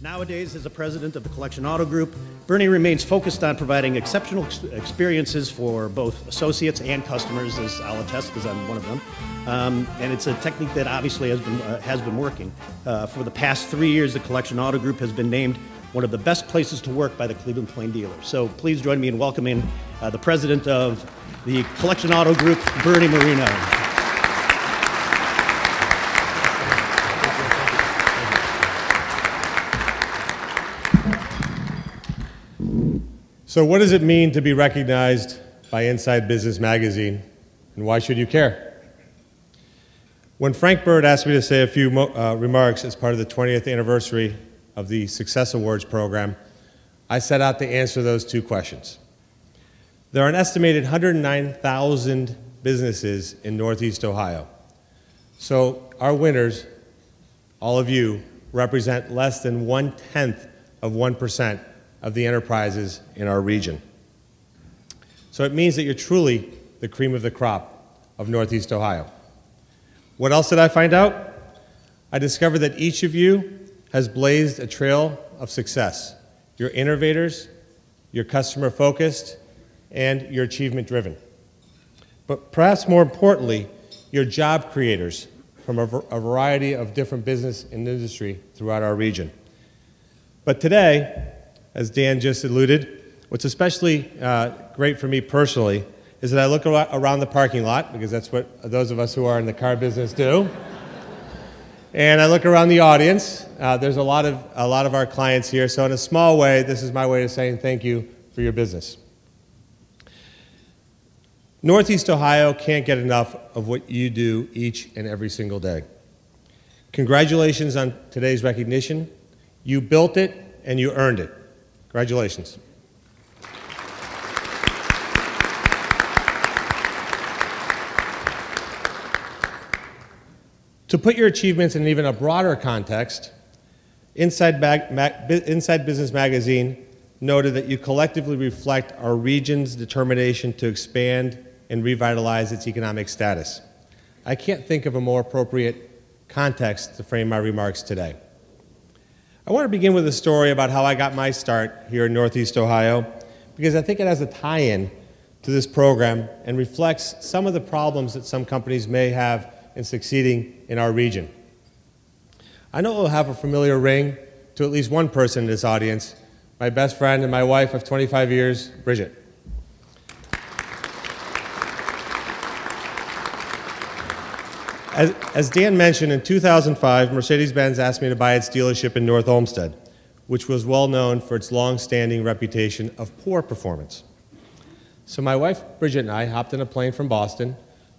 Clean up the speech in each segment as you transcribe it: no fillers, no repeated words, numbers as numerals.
Nowadays, as the president of the Collection Auto Group, Bernie remains focused on providing exceptional experiences for both associates and customers, as I'll attest because I'm one of them. And it's a technique that obviously has been working. For the past 3 years, the Collection Auto Group has been named one of the best places to work by the Cleveland Plain Dealers. So please join me in welcoming the president of the Collection Auto Group, Bernie Moreno. So what does it mean to be recognized by Inside Business Magazine, and why should you care? When Frank Bird asked me to say a few remarks as part of the 20th anniversary of the Success Awards program, I set out to answer those two questions. There are an estimated 109,000 businesses in Northeast Ohio. So our winners, all of you, represent less than 1/10 of 1% of the enterprises in our region. So it means that you're truly the cream of the crop of Northeast Ohio. What else did I find out? I discovered that each of you has blazed a trail of success. You're innovators, you're customer focused, and you're achievement driven. But perhaps more importantly, you're job creators from a variety of different business and industry throughout our region. But today, as Dan just alluded, what's especially great for me personally is that I look around the parking lot, because that's what those of us who are in the car business do. And I look around the audience. There's a lot of our clients here, so in a small way, this is my way of saying thank you for your business. Northeast Ohio can't get enough of what you do each and every single day. Congratulations on today's recognition. You built it and you earned it. Congratulations. To put your achievements in even a broader context, Inside Business Magazine noted that you collectively reflect our region's determination to expand and revitalize its economic status. I can't think of a more appropriate context to frame my remarks today. I want to begin with a story about how I got my start here in Northeast Ohio, because I think it has a tie-in to this program and reflects some of the problems that some companies may have in succeeding in our region. I know it will have a familiar ring to at least one person in this audience, my best friend and my wife of 25 years, Bridget. As Dan mentioned, in 2005, Mercedes-Benz asked me to buy its dealership in North Olmsted, which was well known for its long-standing reputation of poor performance. So my wife, Bridget, and I hopped in a plane from Boston,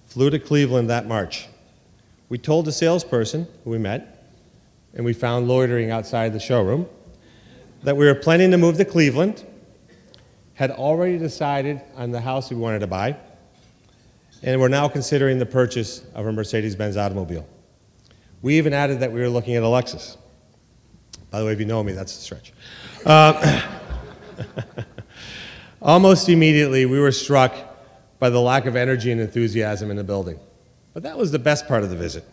flew to Cleveland that March. We told the salesperson who we met, and we found loitering outside the showroom, that we were planning to move to Cleveland, had already decided on the house we wanted to buy, and we're now considering the purchase of a Mercedes-Benz automobile. We even added that we were looking at a Lexus. By the way, if you know me, that's a stretch. Almost immediately, we were struck by the lack of energy and enthusiasm in the building. But that was the best part of the visit.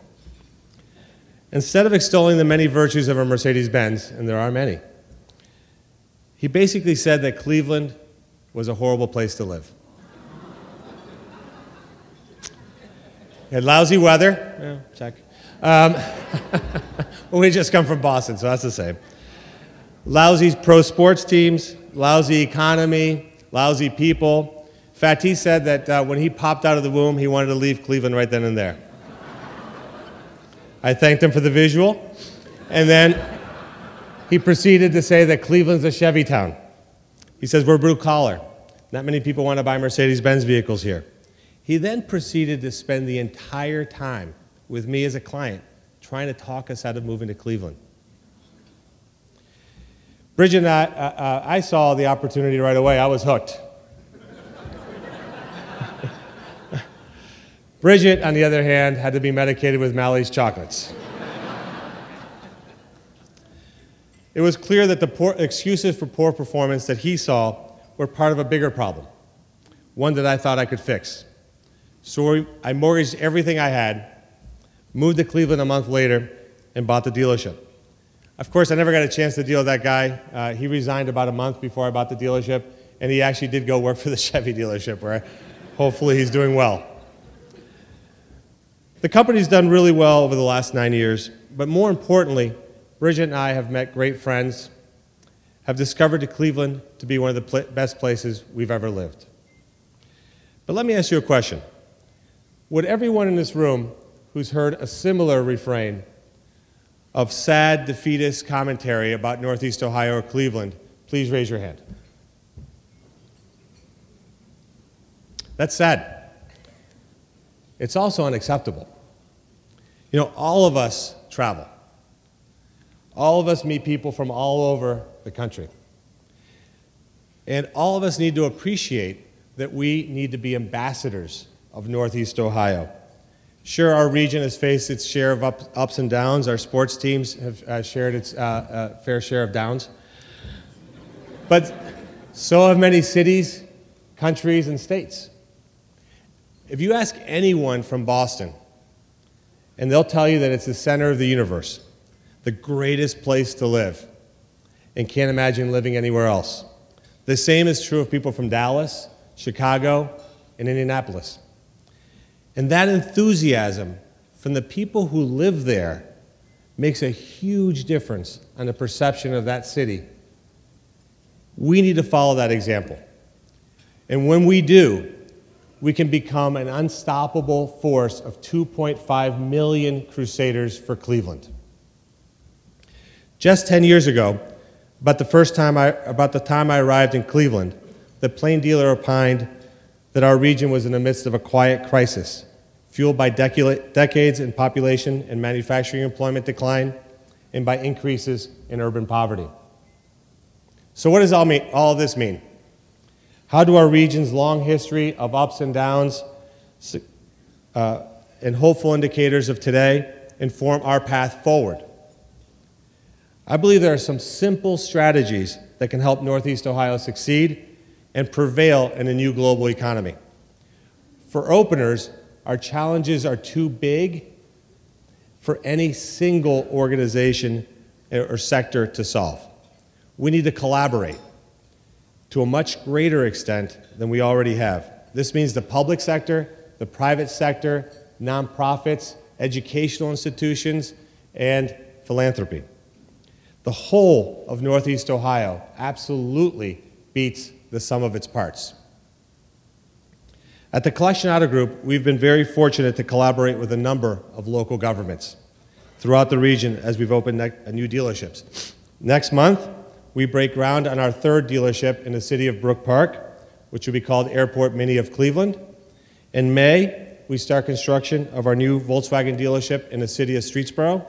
Instead of extolling the many virtues of a Mercedes-Benz, and there are many, he basically said that Cleveland was a horrible place to live. It had lousy weather. Yeah, check. Well, we just come from Boston, so that's the same. Lousy pro sports teams, lousy economy, lousy people. In fact, he said that when he popped out of the womb, he wanted to leave Cleveland right then and there. I thanked him for the visual, and then he proceeded to say that Cleveland's a Chevy town. He says, we're blue collar. Not many people want to buy Mercedes-Benz vehicles here. He then proceeded to spend the entire time with me as a client trying to talk us out of moving to Cleveland. Bridget and I saw the opportunity right away. I was hooked. Bridget, on the other hand, had to be medicated with Mally's chocolates. It was clear that the excuses for poor performance that he saw were part of a bigger problem, one that I thought I could fix. So I mortgaged everything I had, moved to Cleveland a month later, and bought the dealership. Of course, I never got a chance to deal with that guy. He resigned about a month before I bought the dealership, and he actually did go work for the Chevy dealership, where hopefully he's doing well. The company's done really well over the last 9 years, but more importantly, Bridget and I have met great friends, have discovered Cleveland to be one of the best places we've ever lived. But let me ask you a question. Would everyone in this room who's heard a similar refrain of sad, defeatist commentary about Northeast Ohio or Cleveland, please raise your hand? That's sad. It's also unacceptable. You know, all of us travel. All of us meet people from all over the country. And all of us need to appreciate that we need to be ambassadors of Northeast Ohio. Sure, our region has faced its share of ups and downs. Our sports teams have shared its fair share of downs. But so have many cities, countries, and states. If you ask anyone from Boston, and they'll tell you that it's the center of the universe, the greatest place to live, and can't imagine living anywhere else. The same is true of people from Dallas, Chicago, and Indianapolis. And that enthusiasm from the people who live there makes a huge difference on the perception of that city. We need to follow that example. And when we do, we can become an unstoppable force of 2.5 million crusaders for Cleveland. Just 10 years ago, about the time I arrived in Cleveland, the Plain Dealer opined that our region was in the midst of a quiet crisis, fueled by decades in population and manufacturing employment decline, and by increases in urban poverty. So what does all of this mean? How do our region's long history of ups and downs and hopeful indicators of today inform our path forward? I believe there are some simple strategies that can help Northeast Ohio succeed and prevail in a new global economy. For openers, our challenges are too big for any single organization or sector to solve. We need to collaborate to a much greater extent than we already have. This means the public sector, the private sector, nonprofits, educational institutions, and philanthropy. The whole of Northeast Ohio absolutely beats the sum of its parts. At the Collection Auto Group, we've been very fortunate to collaborate with a number of local governments throughout the region as we've opened new dealerships. Next month, we break ground on our third dealership in the city of Brook Park, which will be called Airport Mini of Cleveland. In May, we start construction of our new Volkswagen dealership in the city of Streetsboro.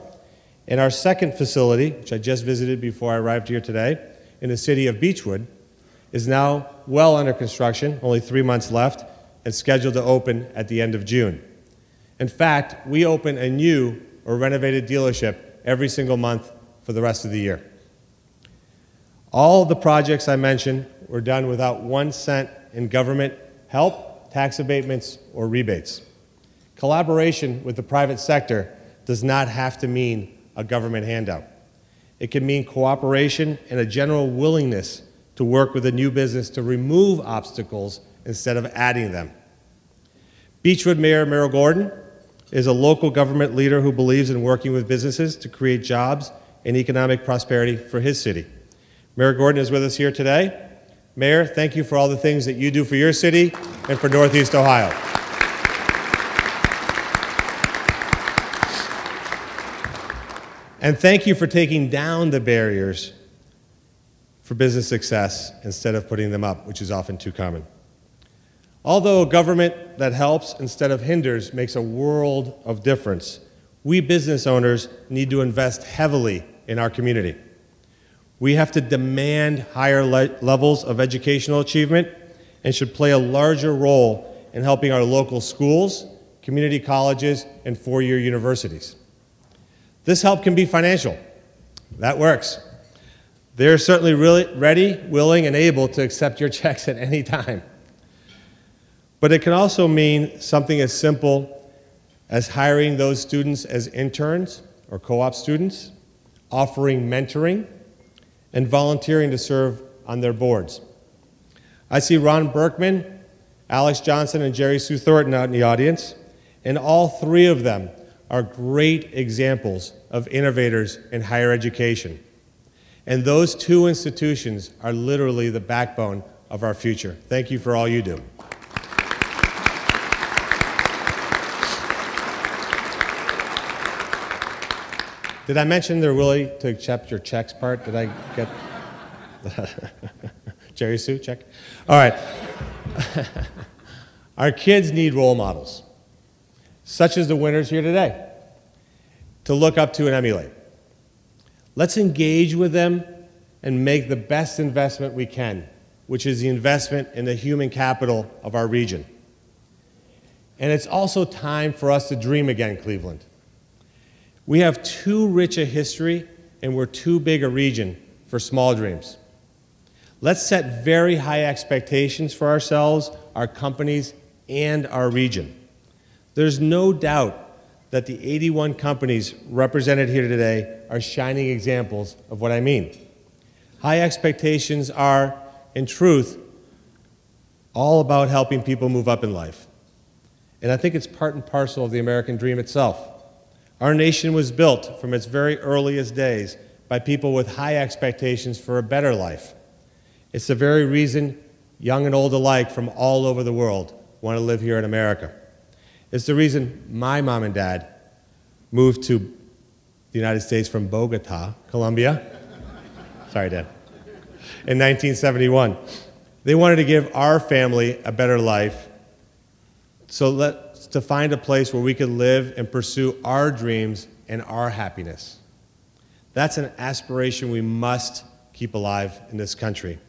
And our second facility, which I just visited before I arrived here today, in the city of Beechwood, is now well under construction, only 3 months left, and scheduled to open at the end of June. In fact, we open a new or renovated dealership every single month for the rest of the year. All of the projects I mentioned were done without 1 cent in government help, tax abatements, or rebates. Collaboration with the private sector does not have to mean a government handout. It can mean cooperation and a general willingness to work with a new business to remove obstacles instead of adding them. Beechwood Mayor Merrill Gordon is a local government leader who believes in working with businesses to create jobs and economic prosperity for his city. Mayor Gordon is with us here today. Mayor, thank you for all the things that you do for your city and for Northeast Ohio. And thank you for taking down the barriers for business success instead of putting them up, which is often too common. Although a government that helps instead of hinders makes a world of difference, we business owners need to invest heavily in our community. We have to demand higher levels of educational achievement and should play a larger role in helping our local schools, community colleges, and four-year universities. This help can be financial. That works. They're certainly really ready, willing, and able to accept your checks at any time. But it can also mean something as simple as hiring those students as interns or co-op students, offering mentoring, and volunteering to serve on their boards. I see Ron Berkman, Alex Johnson, and Jerry Sue Thornton out in the audience, and all three of them are great examples of innovators in higher education. And those two institutions are literally the backbone of our future. Thank you for all you do. Did I mention they're willing to accept your checks part? Did I get Jerry Sue, check? All right. Our kids need role models, such as the winners here today, to look up to and emulate. Let's engage with them and make the best investment we can, which is the investment in the human capital of our region. And it's also time for us to dream again, Cleveland. We have too rich a history, and we're too big a region for small dreams. Let's set very high expectations for ourselves, our companies, and our region. There's no doubt that the 81 companies represented here today are shining examples of what I mean. High expectations are, in truth, all about helping people move up in life. And I think it's part and parcel of the American dream itself. Our nation was built from its very earliest days by people with high expectations for a better life. It's the very reason young and old alike from all over the world want to live here in America. It's the reason my mom and dad moved to the United States from Bogota, Colombia. Sorry, Dad. In 1971. They wanted to give our family a better life, to find a place where we could live and pursue our dreams and our happiness. That's an aspiration we must keep alive in this country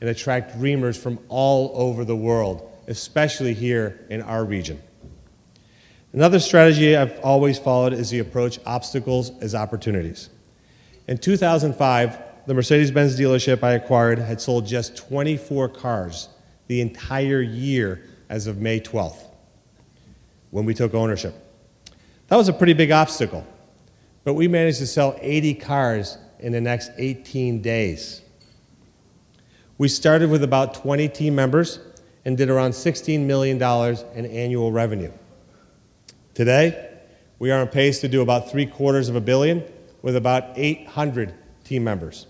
and attract dreamers from all over the world, especially here in our region. Another strategy I've always followed is the approach obstacles as opportunities. In 2005, the Mercedes-Benz dealership I acquired had sold just 24 cars the entire year as of May 12th, when we took ownership. That was a pretty big obstacle, but we managed to sell 80 cars in the next 18 days. We started with about 20 team members and did around $16 million in annual revenue. Today, we are on pace to do about $750 million with about 800 team members.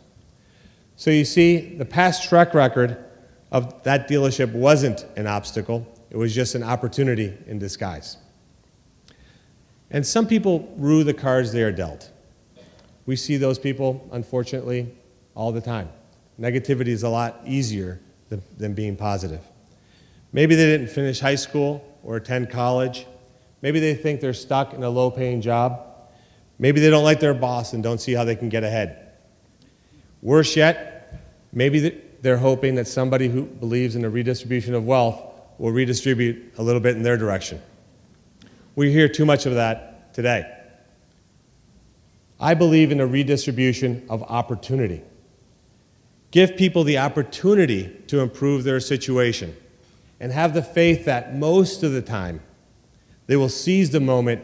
So you see, the past track record of that dealership wasn't an obstacle, it was just an opportunity in disguise. And some people rue the cards they are dealt. We see those people, unfortunately, all the time. Negativity is a lot easier than being positive. Maybe they didn't finish high school or attend college. Maybe they think they're stuck in a low-paying job. Maybe they don't like their boss and don't see how they can get ahead. Worse yet, maybe they're hoping that somebody who believes in the redistribution of wealth will redistribute a little bit in their direction. We hear too much of that today. I believe in a redistribution of opportunity. Give people the opportunity to improve their situation and have the faith that most of the time they will seize the moment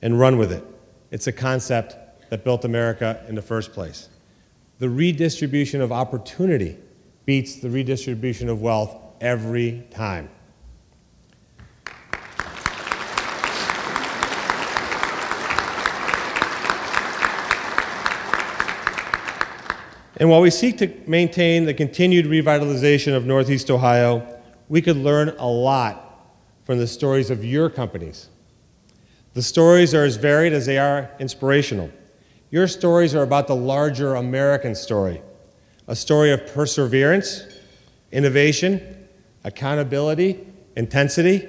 and run with it. It's a concept that built America in the first place. The redistribution of opportunity beats the redistribution of wealth every time. And while we seek to maintain the continued revitalization of Northeast Ohio, we could learn a lot from the stories of your companies. The stories are as varied as they are inspirational. Your stories are about the larger American story, a story of perseverance, innovation, accountability, intensity,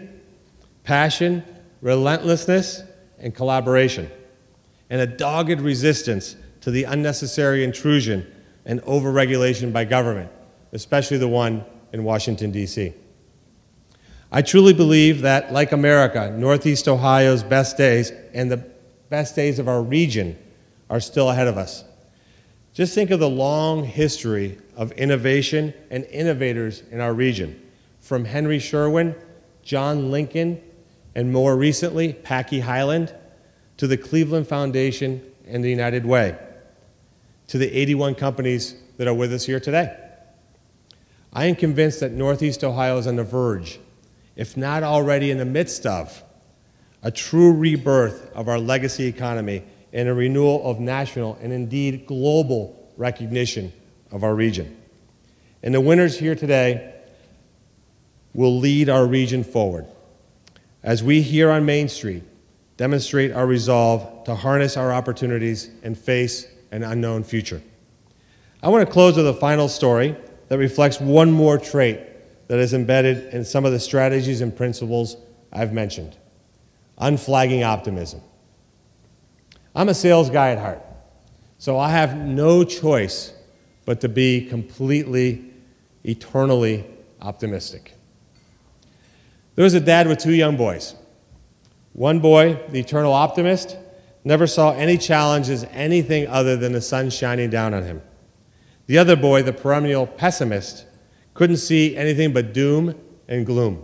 passion, relentlessness, and collaboration, and a dogged resistance to the unnecessary intrusion and overregulation by government, especially the one in Washington, D.C. I truly believe that, like America, Northeast Ohio's best days and the best days of our region are still ahead of us. Just think of the long history of innovation and innovators in our region, from Henry Sherwin, John Lincoln, and more recently, Packy Highland, to the Cleveland Foundation and the United Way. to the 81 companies that are with us here today. I am convinced that Northeast Ohio is on the verge, if not already in the midst of, a true rebirth of our legacy economy and a renewal of national and indeed global recognition of our region. And the winners here today will lead our region forward as we here on Main Street demonstrate our resolve to harness our opportunities and face an unknown future. I want to close with a final story that reflects one more trait that is embedded in some of the strategies and principles I've mentioned: unflagging optimism. I'm a sales guy at heart, so I have no choice but to be completely, eternally optimistic. There was a dad with two young boys. One boy, the eternal optimist, never saw any challenge as anything other than the sun shining down on him. The other boy, the perennial pessimist, couldn't see anything but doom and gloom.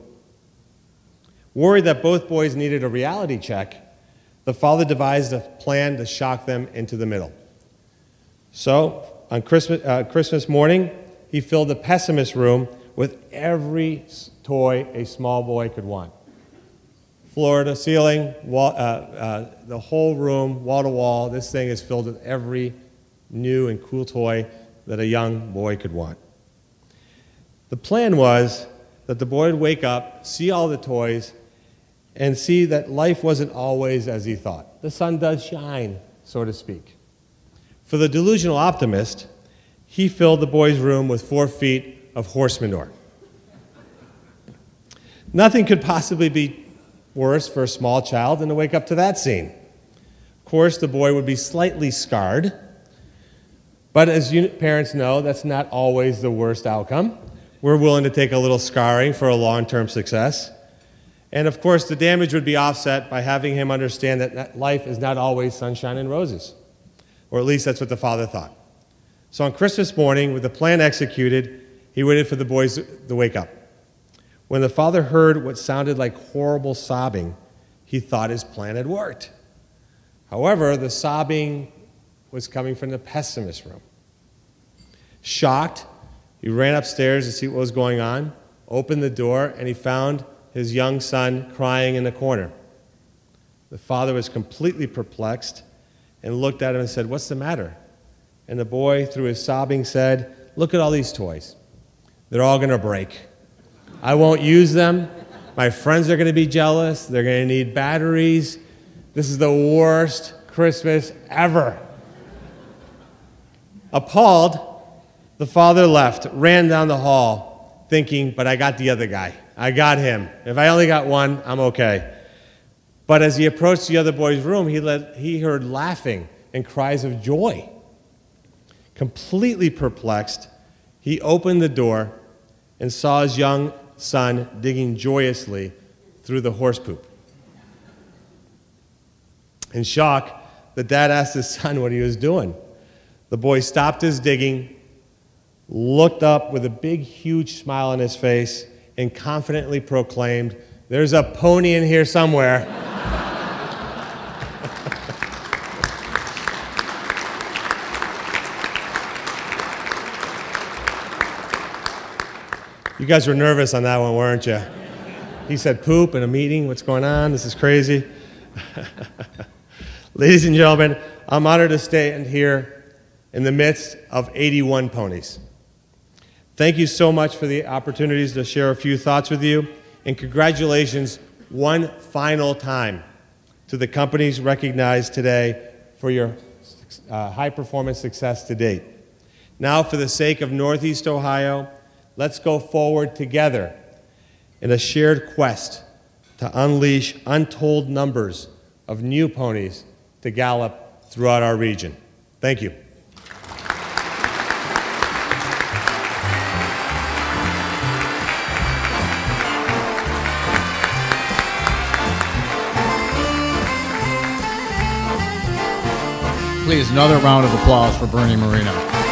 Worried that both boys needed a reality check, the father devised a plan to shock them into the middle. So, on Christmas morning, he filled the pessimist room with every toy a small boy could want. Floor to ceiling, the whole room, wall to wall, this thing is filled with every new and cool toy that a young boy could want. The plan was that the boy would wake up, see all the toys, and see that life wasn't always as he thought. The sun does shine, so to speak. For the delusional optimist, he filled the boy's room with 4 feet of horse manure. Nothing could possibly be worse for a small child than to wake up to that scene. Of course, the boy would be slightly scarred, but as you parents know, that's not always the worst outcome. We're willing to take a little scarring for a long-term success. And of course, the damage would be offset by having him understand that life is not always sunshine and roses. Or at least that's what the father thought. So on Christmas morning, with the plan executed, he waited for the boys to wake up. When the father heard what sounded like horrible sobbing, he thought his plan had worked. However, the sobbing was coming from the pessimist room. Shocked, he ran upstairs to see what was going on, opened the door, and he found his young son crying in the corner. The father was completely perplexed and looked at him and said, "What's the matter?" And the boy, through his sobbing, said, "Look at all these toys. They're all going to break. I won't use them. My friends are going to be jealous. They're going to need batteries. This is the worst Christmas ever." Appalled, the father left, ran down the hall, thinking, "But I got the other guy. I got him. If I only got one, I'm okay." But as he approached the other boy's room, he heard laughing and cries of joy. Completely perplexed, he opened the door and saw his young son digging joyously through the horse poop. In shock, the dad asked his son what he was doing. The boy stopped his digging, looked up with a big, huge smile on his face, and confidently proclaimed, "There's a pony in here somewhere." You guys were nervous on that one, weren't you? He said poop in a meeting. What's going on? This is crazy. Ladies and gentlemen, I'm honored to stand here in the midst of 81 ponies. Thank you so much for the opportunities to share a few thoughts with you, and congratulations one final time to the companies recognized today for your high-performance success to date. Now, for the sake of Northeast Ohio, let's go forward together in a shared quest to unleash untold numbers of new ponies to gallop throughout our region. Thank you. Please, another round of applause for Bernie Moreno.